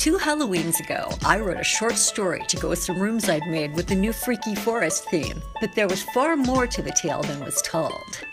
2 Halloweens ago, I wrote a short story to go with some rooms I'd made with the new Freaky Forest theme, but there was far more to the tale than was told.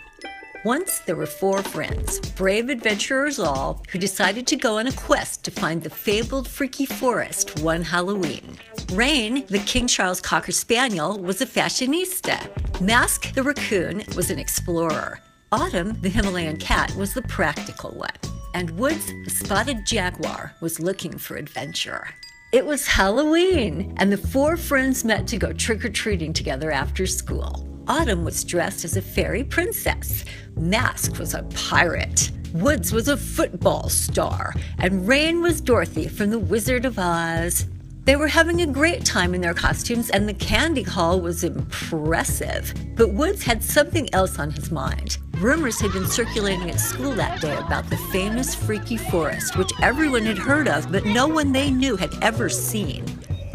Once there were 4 friends, brave adventurers all, who decided to go on a quest to find the fabled Freaky Forest one Halloween. Rain, the King Charles Cocker Spaniel, was a fashionista. Mask, the raccoon, was an explorer. Autumn, the Himalayan cat, was the practical one. And Woods, the spotted jaguar, was looking for adventure. It was Halloween, and the 4 friends met to go trick-or-treating together after school. Autumn was dressed as a fairy princess. Mask was a pirate. Woods was a football star. And Rain was Dorothy from The Wizard of Oz. They were having a great time in their costumes, and the candy haul was impressive. But Woods had something else on his mind. Rumors had been circulating at school that day about the famous Freaky Forest, which everyone had heard of, but no one they knew had ever seen.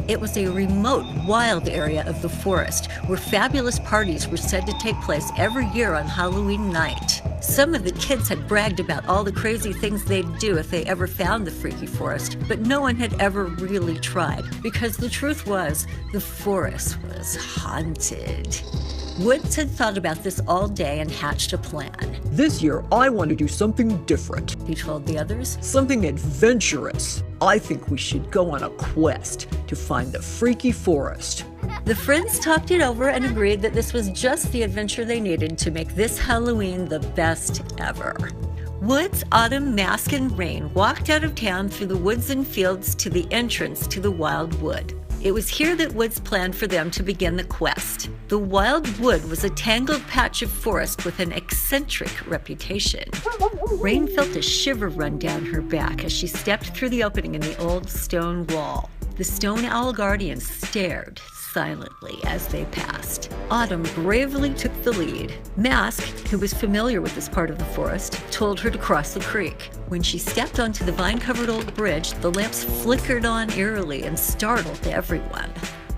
It was a remote, wild area of the forest where fabulous parties were said to take place every year on Halloween night. Some of the kids had bragged about all the crazy things they'd do if they ever found the Freaky Forest, but no one had ever really tried, because the truth was, the forest was haunted. Woods had thought about this all day and hatched a plan. This year, I want to do something different. He told the others. Something adventurous. I think we should go on a quest to find the Freaky Forest. The friends talked it over and agreed that this was just the adventure they needed to make this Halloween the best ever. Woods, Autumn, Mask, and Rain walked out of town through the woods and fields to the entrance to the Wild Wood. It was here that Woods planned for them to begin the quest. The Wild Wood was a tangled patch of forest with an eccentric reputation. Rain felt a shiver run down her back as she stepped through the opening in the old stone wall. The stone owl guardians stared silently as they passed. Autumn bravely took the lead. Mask, who was familiar with this part of the forest, told her to cross the creek. When she stepped onto the vine-covered old bridge, the lamps flickered on eerily and startled everyone.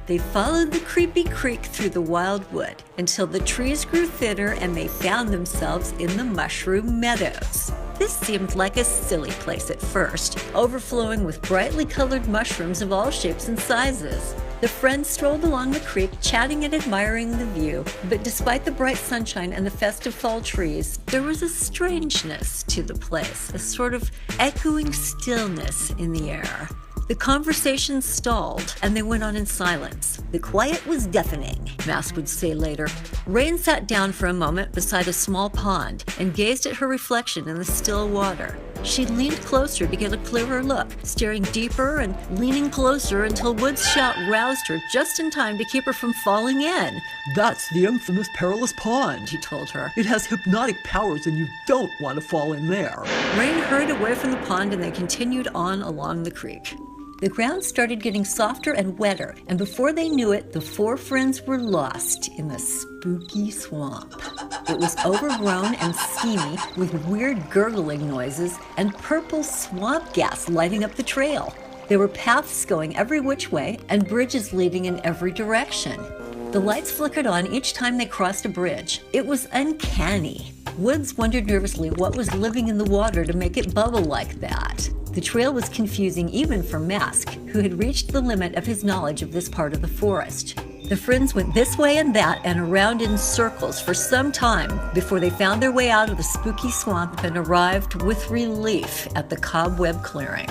They followed the creepy creek through the wild wood until the trees grew thinner and they found themselves in the mushroom meadows. This seemed like a silly place at first, overflowing with brightly colored mushrooms of all shapes and sizes. The friends strolled along the creek, chatting and admiring the view, but despite the bright sunshine and the festive fall trees, there was a strangeness to the place, a sort of echoing stillness in the air. The conversation stalled, and they went on in silence. The quiet was deafening, Mask would say later. Rain sat down for a moment beside a small pond and gazed at her reflection in the still water. She leaned closer to get a clearer look, staring deeper and leaning closer until Wood's shout roused her just in time to keep her from falling in. That's the infamous perilous pond, he told her. It has hypnotic powers and you don't want to fall in there. Rain hurried away from the pond and they continued on along the creek. The ground started getting softer and wetter, and before they knew it, the 4 friends were lost in the spooky swamp. It was overgrown and steamy, with weird gurgling noises and purple swamp gas lighting up the trail. There were paths going every which way and bridges leading in every direction. The lights flickered on each time they crossed a bridge. It was uncanny. Woods wondered nervously what was living in the water to make it bubble like that. The trail was confusing even for Mask, who had reached the limit of his knowledge of this part of the forest. The friends went this way and that and around in circles for some time before they found their way out of the spooky swamp and arrived with relief at the cobweb clearing.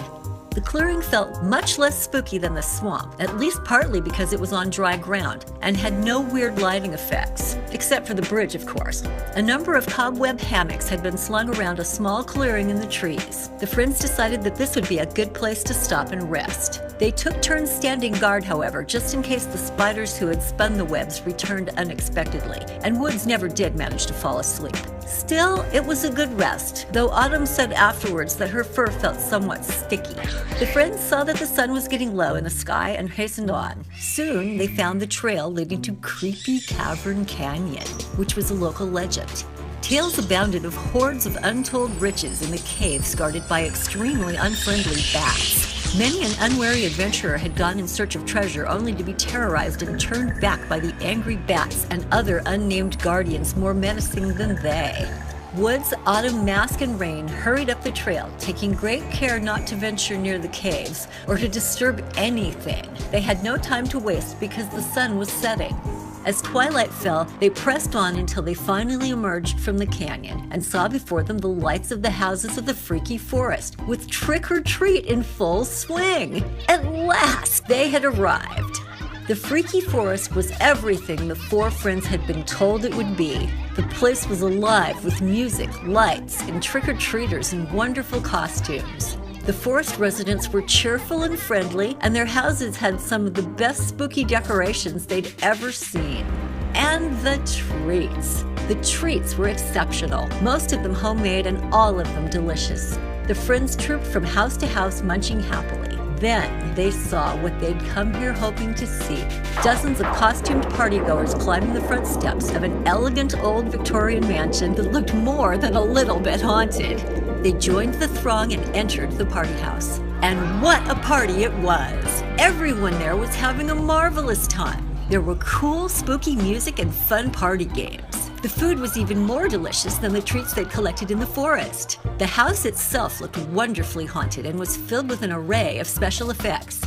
The clearing felt much less spooky than the swamp, at least partly because it was on dry ground and had no weird lighting effects, except for the bridge, of course. A number of cobweb hammocks had been slung around a small clearing in the trees. The friends decided that this would be a good place to stop and rest. They took turns standing guard, however, just in case the spiders who had spun the webs returned unexpectedly, and Woods never did manage to fall asleep. Still, it was a good rest, though Autumn said afterwards that her fur felt somewhat sticky. The friends saw that the sun was getting low in the sky and hastened on. Soon, they found the trail leading to Creepy Cavern Canyon, which was a local legend. Tales abounded of hordes of untold riches in the caves guarded by extremely unfriendly bats. Many an unwary adventurer had gone in search of treasure only to be terrorized and turned back by the angry bats and other unnamed guardians more menacing than they. Woods, Autumn, Mask, and Rain hurried up the trail, taking great care not to venture near the caves or to disturb anything. They had no time to waste because the sun was setting. As twilight fell, they pressed on until they finally emerged from the canyon and saw before them the lights of the houses of the freaky forest, with trick or treat in full swing. At last, they had arrived. The freaky forest was everything the four friends had been told it would be. The place was alive with music, lights, and trick-or-treaters in wonderful costumes. The forest residents were cheerful and friendly, and their houses had some of the best spooky decorations they'd ever seen. And the treats. The treats were exceptional, most of them homemade and all of them delicious. The friends trooped from house to house munching happily. Then they saw what they'd come here hoping to see. Dozens of costumed partygoers climbing the front steps of an elegant old Victorian mansion that looked more than a little bit haunted. They joined the throng and entered the party house. And what a party it was! Everyone there was having a marvelous time. There were cool, spooky music and fun party games. The food was even more delicious than the treats they'd collected in the forest. The house itself looked wonderfully haunted and was filled with an array of special effects.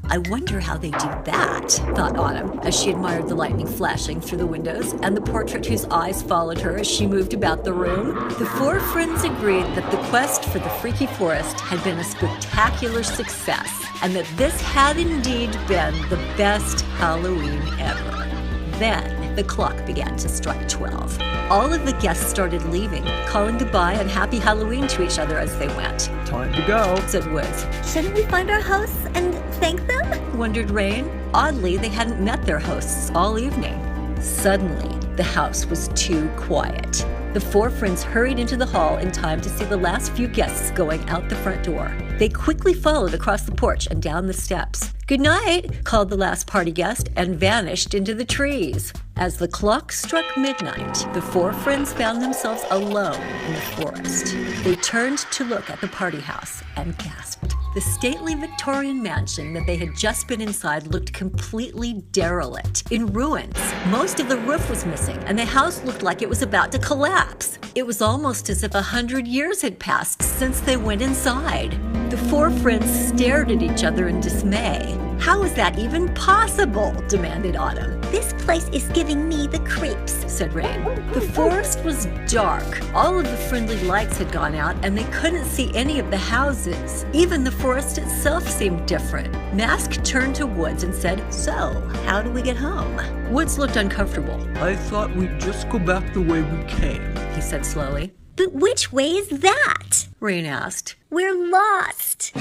I wonder how they do that, thought Autumn, as she admired the lightning flashing through the windows and the portrait whose eyes followed her as she moved about the room. The four friends agreed that the quest for the freaky forest had been a spectacular success, and that this had indeed been the best Halloween ever. Then, the clock began to strike 12. All of the guests started leaving, calling goodbye and happy Halloween to each other as they went. Time to go, said Woods. Shouldn't we find our hosts and thank them? Wondered Rain. Oddly, they hadn't met their hosts all evening. Suddenly, the house was too quiet. The four friends hurried into the hall in time to see the last few guests going out the front door. They quickly followed across the porch and down the steps. "Good night," called the last party guest and vanished into the trees. As the clock struck midnight, the four friends found themselves alone in the forest. They turned to look at the party house and gasped. The stately Victorian mansion that they had just been inside looked completely derelict, in ruins. Most of the roof was missing, and the house looked like it was about to collapse. It was almost as if 100 years had passed since they went inside. The four friends stared at each other in dismay. "How is that even possible?" demanded Autumn. "This place is giving me the creeps," said Rain. The forest was dark. All of the friendly lights had gone out, and they couldn't see any of the houses. Even the forest itself seemed different. Mask turned to Woods and said, "So, how do we get home?" Woods looked uncomfortable. I thought we'd just go back the way we came, he said slowly. "But which way is that?" Rain asked. "We're lost."